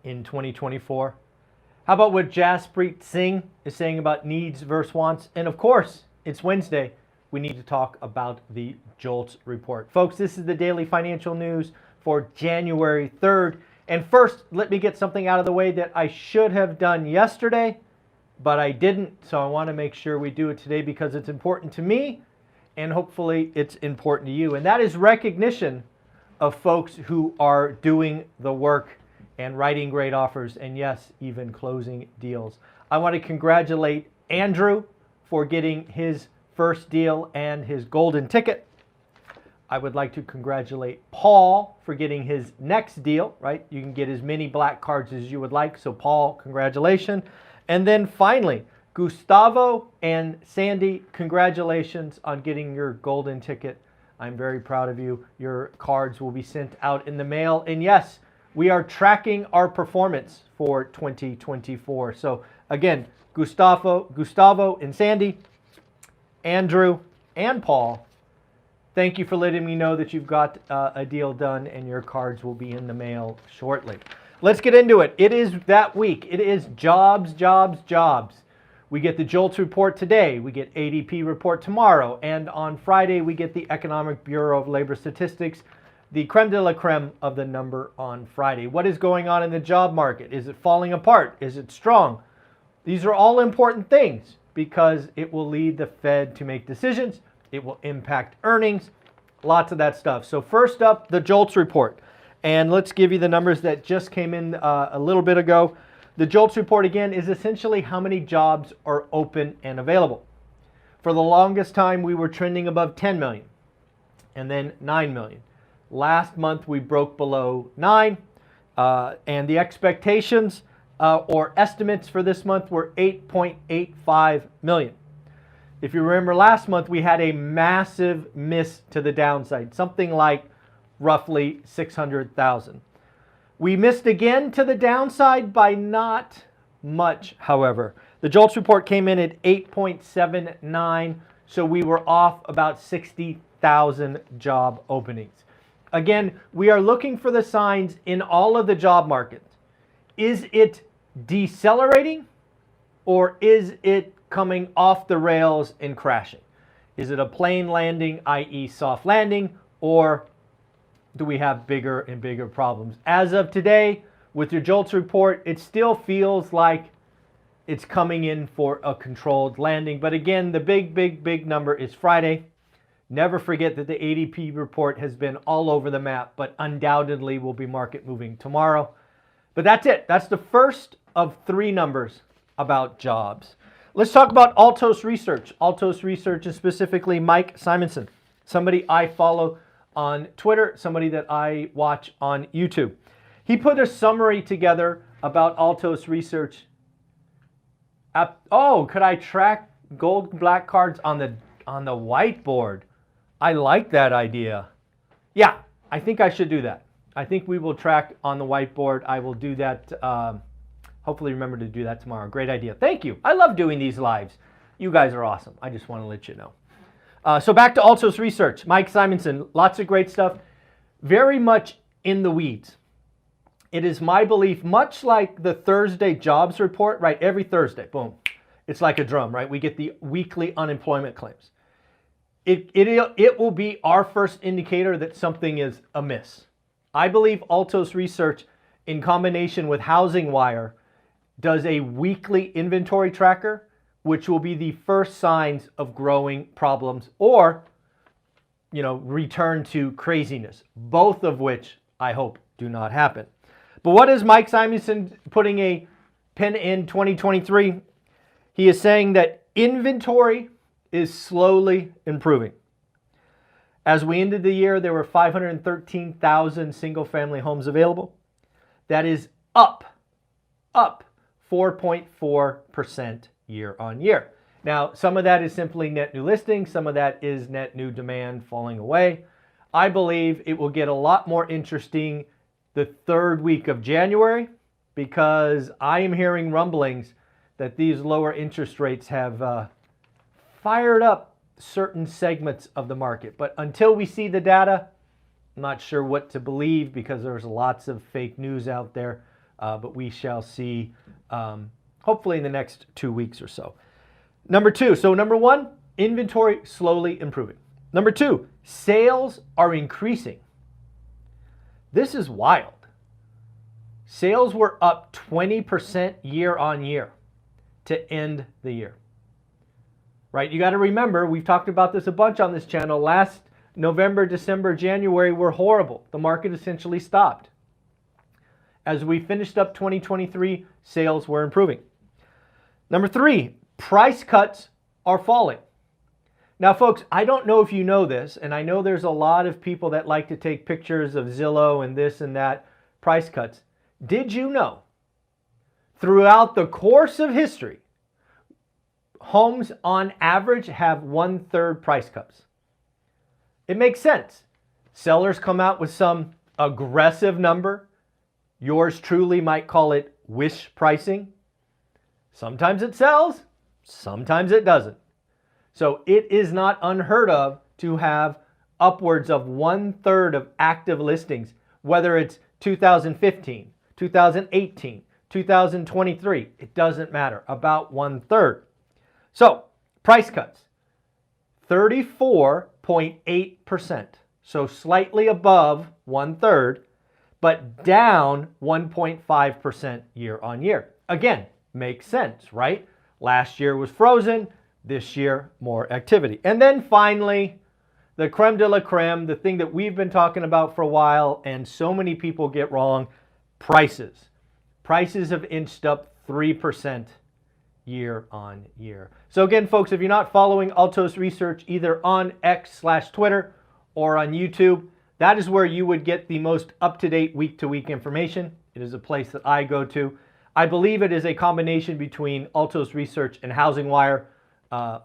in 2024? How about what Jaspreet Singh is saying about needs versus wants? And of course, it's Wednesday. We need to talk about the JOLTS report. Folks, this is the daily financial news for January 3rd. And first, let me get something out of the way that I should have done yesterday, but I didn't. So I want to make sure we do it today because it's important to me and hopefully it's important to you. And that is recognition of folks who are doing the work and writing great offers, and yes, even closing deals. I want to congratulate Andrew for getting his first deal and his golden ticket. I would like to congratulate Paul for getting his next deal, right? You can get as many black cards as you would like. So Paul, congratulations. And then finally, Gustavo and Sandy, congratulations on getting your golden ticket. I'm very proud of you. Your cards will be sent out in the mail. And yes, we are tracking our performance for 2024. So again, Gustavo and Sandy, Andrew and Paul, thank you for letting me know that you've got a deal done and your cards will be in the mail shortly. Let's get into it. It is that week. It is jobs, jobs, jobs. We get the JOLTS report today. We get ADP report tomorrow. And on Friday, we get the Economic Bureau of Labor Statistics, the creme de la creme of the number on Friday. What is going on in the job market? Is it falling apart? Is it strong? These are all important things because it will lead the Fed to make decisions. It will impact earnings, lots of that stuff. So first up, the JOLTS report. And let's give you the numbers that just came in a little bit ago. The JOLTS report, again, is essentially how many jobs are open and available. For the longest time, we were trending above 10 million and then 9 million. Last month, we broke below 9, and the expectations or estimates for this month were 8.85 million. If you remember last month, we had a massive miss to the downside, something like roughly 600,000. We missed again to the downside by not much, however. The JOLTS report came in at 8.79, so we were off about 60,000 job openings. Again, we are looking for the signs in all of the job markets. Is it decelerating or is it coming off the rails and crashing? Is it a plain landing, i.e. soft landing, or do we have bigger and bigger problems? As of today, with your JOLTS report, it still feels like it's coming in for a controlled landing. But again, the big number is Friday. Never forget that the ADP report has been all over the map, but undoubtedly will be market moving tomorrow. But that's it. That's the first of 3 numbers about jobs. Let's talk about Altos Research. Altos Research is specifically Mike Simonson, somebody I follow on Twitter, somebody that I watch on YouTube. He put a summary together about Altos Research. Could I track gold and black cards on the whiteboard? I like that idea. Yeah, I think I should do that. I think we will track on the whiteboard. I will do that. Hopefully remember to do that tomorrow. Great idea. Thank you. I love doing these lives. You guys are awesome. I just want to let you know. So back to Altos Research. Mike Simonson, lots of great stuff. Very much in the weeds. It is my belief, much like the Thursday jobs report, right? Every Thursday, boom. It's like a drum, right? We get the weekly unemployment claims. It will be our first indicator that something is amiss. I believe Altos Research, in combination with Housing Wire, does a weekly inventory tracker, which will be the first signs of growing problems or, return to craziness, both of which I hope do not happen. But what is Mike Simonson putting a pin in 2023? He is saying that inventory is slowly improving. As we ended the year, there were 513,000 single-family homes available. That is up 4.4% year on year. Now, some of that is simply net new listings. Some of that is net new demand falling away. I believe it will get a lot more interesting the 3rd week of January because I am hearing rumblings that these lower interest rates have fired up certain segments of the market. But until we see the data, I'm not sure what to believe because there's lots of fake news out there. but we shall see hopefully in the next 2 weeks or so. Number two, so number one, inventory slowly improving. Number two, sales are increasing. This is wild. Sales were up 20% year on year to end the year. Right? You got to remember, we've talked about this a bunch on this channel. Last November, December, January were horrible. The market essentially stopped. As we finished up 2023, sales were improving. Number three, price cuts are falling. Now, folks, I don't know if you know this, and I know there's a lot of people that like to take pictures of Zillow and this and that price cuts. Did you know throughout the course of history, homes on average have 1/3 price cuts? It makes sense. Sellers come out with some aggressive number. Yours truly might call it wish pricing. Sometimes it sells, sometimes it doesn't. So it is not unheard of to have upwards of 1/3 of active listings, whether it's 2015, 2018, 2023, it doesn't matter, about 1/3. So price cuts, 34.8%, so slightly above 1/3, but down 1.5% year on year. Again, makes sense, right? Last year was frozen, this year more activity. And then finally, the creme de la creme, the thing that we've been talking about for a while and so many people get wrong, prices. Prices have inched up 3% year on year. So again, folks, if you're not following Altos Research either on X/Twitter or on YouTube, that is where you would get the most up-to-date week-to-week information. It is a place that I go to. I believe it is a combination between Altos Research and Housing Wire.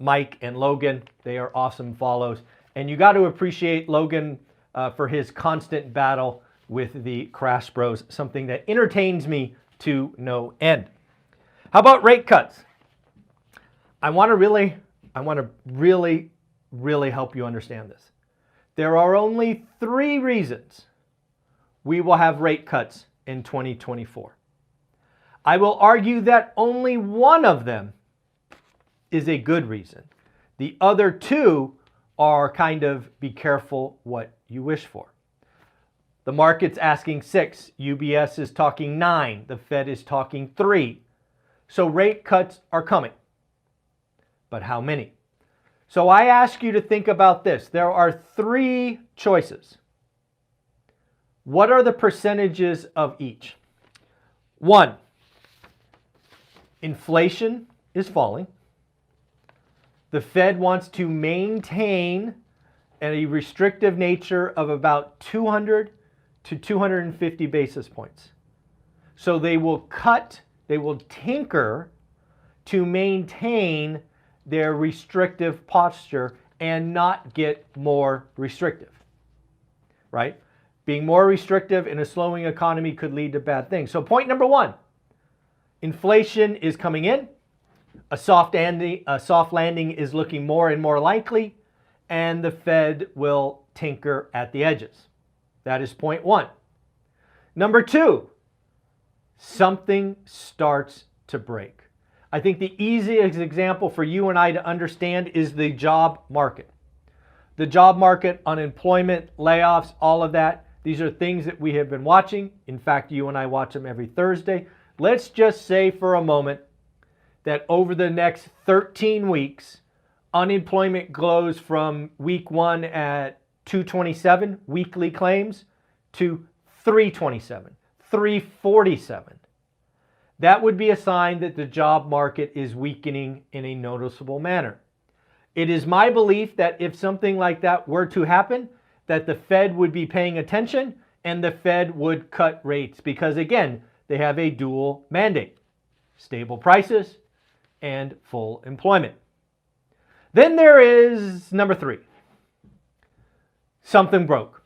Mike and Logan, they are awesome follows. And you got to appreciate Logan for his constant battle with the Crash Bros, something that entertains me to no end. How about rate cuts? I want to really help you understand this. There are only 3 reasons we will have rate cuts in 2024. I will argue that only one of them is a good reason. The other 2 are kind of be careful what you wish for. The market's asking 6, UBS is talking 9, the Fed is talking 3. So rate cuts are coming. But how many? So I ask you to think about this. There are 3 choices. What are the percentages of each? 1, inflation is falling. The Fed wants to maintain a restrictive nature of about 200 to 250 basis points. So they will tinker to maintain their restrictive posture and not get more restrictive, right? Being more restrictive in a slowing economy could lead to bad things. So point number 1, inflation is coming in. A soft landing is looking more and more likely, and the Fed will tinker at the edges. That is point 1. Number 2, something starts to break. I think the easiest example for you and I to understand is the job market. The job market, unemployment, layoffs, all of that. These are things that we have been watching. In fact, you and I watch them every Thursday. Let's just say for a moment that over the next 13 weeks, unemployment goes from week 1 at 227 weekly claims to 327, 347. That would be a sign that the job market is weakening in a noticeable manner. It is my belief that if something like that were to happen, that the Fed would be paying attention and the Fed would cut rates because, again, they have a dual mandate: stable prices and full employment. Then there is number 3. Something broke.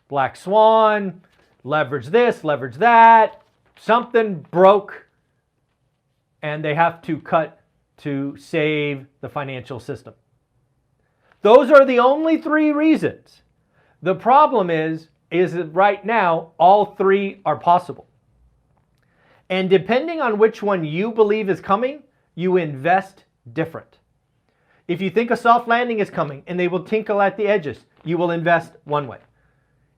Black swan, leverage this, leverage that. Something broke and they have to cut to save the financial system. Those are the only 3 reasons. The problem is that right now all 3 are possible. And depending on which one you believe is coming, you invest different. If you think a soft landing is coming and they will tinkle at the edges, you will invest one way.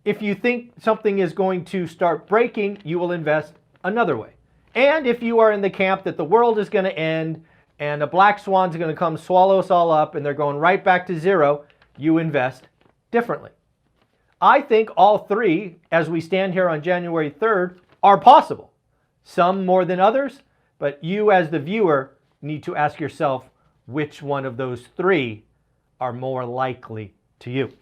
If you think something is going to start breaking, you will invest another way. And if you are in the camp that the world is going to end and a black swan's going to come swallow us all up and they're going right back to zero, you invest differently. I think all three, as we stand here on January 3rd, are possible. Some more than others, but you as the viewer need to ask yourself which one of those three are more likely to you.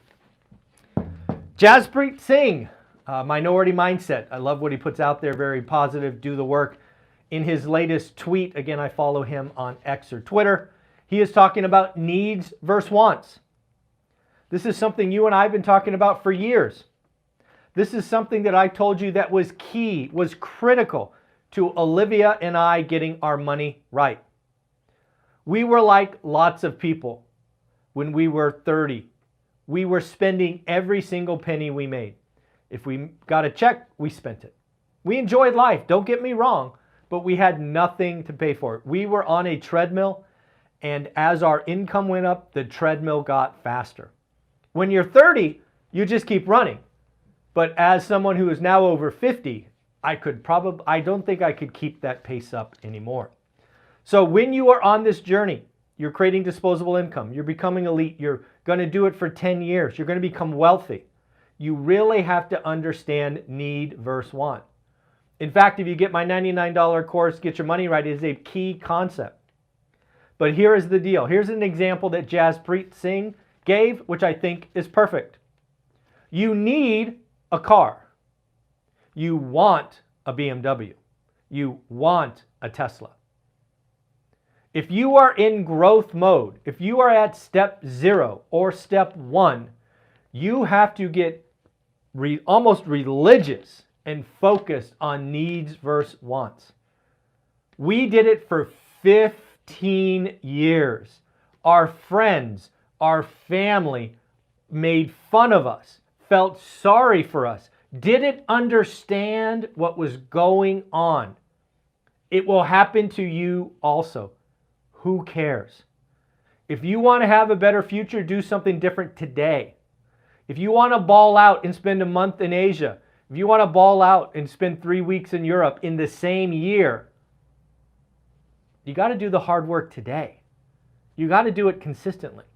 Jaspreet Singh, Minority Mindset. I love what he puts out there, very positive, do the work. In his latest tweet, again, I follow him on X or Twitter, he is talking about needs versus wants. This is something you and I have been talking about for years. This is something that I told you that was key, was critical to Olivia and I getting our money right. We were like lots of people when we were 30. We were spending every single penny we made. If we got a check, we spent it. We enjoyed life, don't get me wrong, but we had nothing to pay for it. We were on a treadmill, and as our income went up, the treadmill got faster. When you're 30, you just keep running. But as someone who is now over 50, I don't think I could keep that pace up anymore. So when you are on this journey, you're creating disposable income, you're becoming elite, you're going to do it for 10 years, you're going to become wealthy. You really have to understand need versus want. In fact, if you get my $99 course, Get Your Money Right, it is a key concept. But here is the deal. Here's an example that Jaspreet Singh gave, which I think is perfect. You need a car. You want a BMW. You want a Tesla. If you are in growth mode, if you are at step 0 or step 1, you have to get almost religious and focused on needs versus wants. We did it for 15 years. Our friends, our family made fun of us, felt sorry for us, didn't understand what was going on. It will happen to you also. Who cares? If you want to have a better future, do something different today. If you want to ball out and spend a month in Asia, if you want to ball out and spend 3 weeks in Europe in the same year, you got to do the hard work today. You got to do it consistently.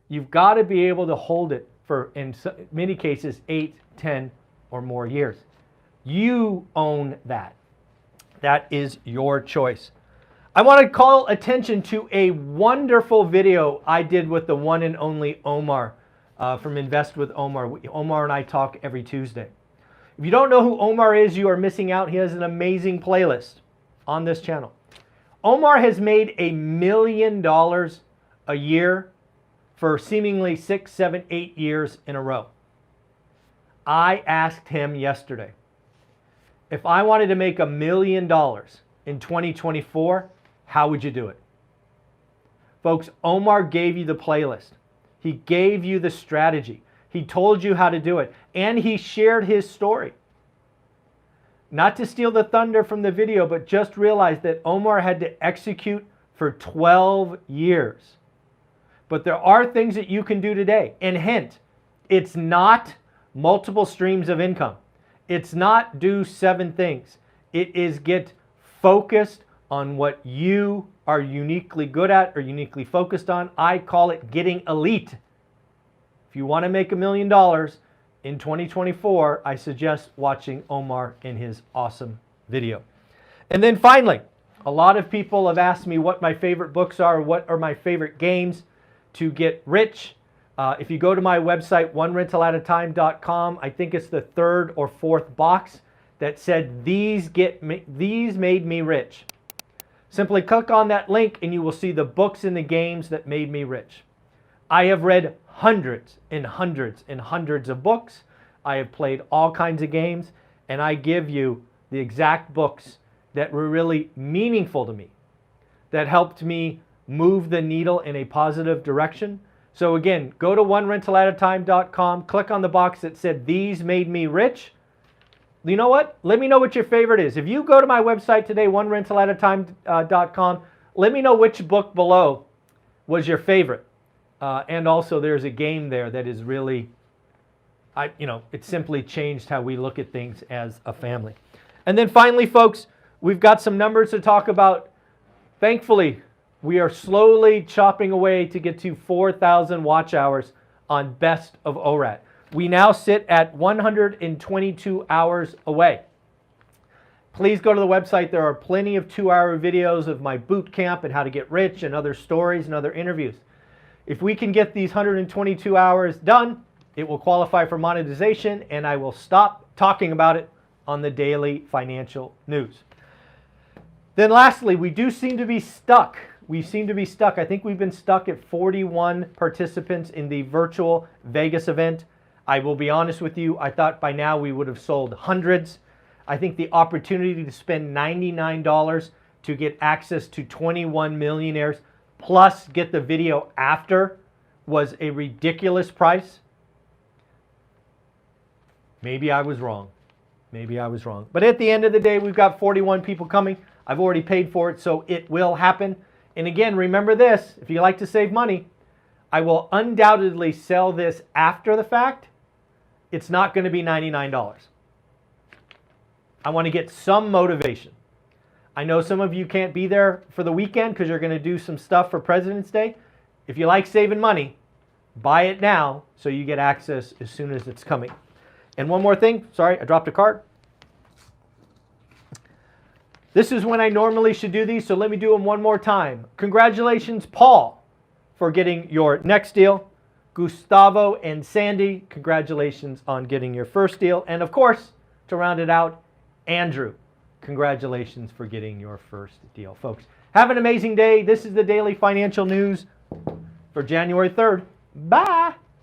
You've got to be able to hold it for, in many cases, 8, 10, or more years. You own that. That is your choice. I want to call attention to a wonderful video I did with the one and only Omar from Invest with Omar. Omar and I talk every Tuesday. If you don't know who Omar is, you are missing out. He has an amazing playlist on this channel. Omar has made $1 million a year for seemingly 6, 7, 8 years in a row. I asked him yesterday, if I wanted to make $1 million in 2024, how would you do it? Folks, Omar gave you the playlist. He gave you the strategy. He told you how to do it. And he shared his story. Not to steal the thunder from the video, but just realize that Omar had to execute for 12 years. But there are things that you can do today. And hint, it's not multiple streams of income. It's not do 7 things. It is get focused on what you are uniquely good at or uniquely focused on. I call it getting elite. If you want to make $1 million in 2024, I suggest watching Omar in his awesome video. And then finally, a lot of people have asked me what my favorite books are, what are my favorite games to get rich. If you go to my website, onerentalatatime.com, I think it's the 3rd or 4th box that said, these made me rich. Simply click on that link and you will see the books and the games that made me rich. I have read hundreds and hundreds and hundreds of books. I have played all kinds of games, and I give you the exact books that were really meaningful to me, that helped me move the needle in a positive direction. So again, go to onerentalatatime.com, click on the box that said, these made me rich. You know what? Let me know what your favorite is. If you go to my website today, onerentalatatime.com, let me know which book below was your favorite. And also there's a game there that is really, it simply changed how we look at things as a family. And then finally, folks, we've got some numbers to talk about. Thankfully, we are slowly chopping away to get to 4,000 watch hours on Best of ORAT. We now sit at 122 hours away. Please go to the website. There are plenty of 2-hour videos of my boot camp and how to get rich and other stories and other interviews. If we can get these 122 hours done, it will qualify for monetization, and I will stop talking about it on the daily financial news. Then lastly, we do seem to be stuck. We seem to be stuck. I think we've been stuck at 41 participants in the virtual Vegas event. I will be honest with you, I thought by now we would have sold hundreds. I think the opportunity to spend $99 to get access to 21 millionaires plus get the video after was a ridiculous price. Maybe I was wrong. Maybe I was wrong. But at the end of the day, we've got 41 people coming. I've already paid for it, so it will happen. And again, remember this, if you like to save money, I will undoubtedly sell this after the fact. It's not going to be $99. I want to get some motivation. I know some of you can't be there for the weekend because you're going to do some stuff for President's Day. If you like saving money, buy it now so you get access as soon as it's coming. And one more thing. Sorry, I dropped a card. This is when I normally should do these, so let me do them one more time. Congratulations, Paul, for getting your next deal. Gustavo and Sandy, congratulations on getting your first deal. And of course, to round it out, Andrew, congratulations for getting your first deal. Folks, have an amazing day. This is the Daily Financial News for January 3rd. Bye.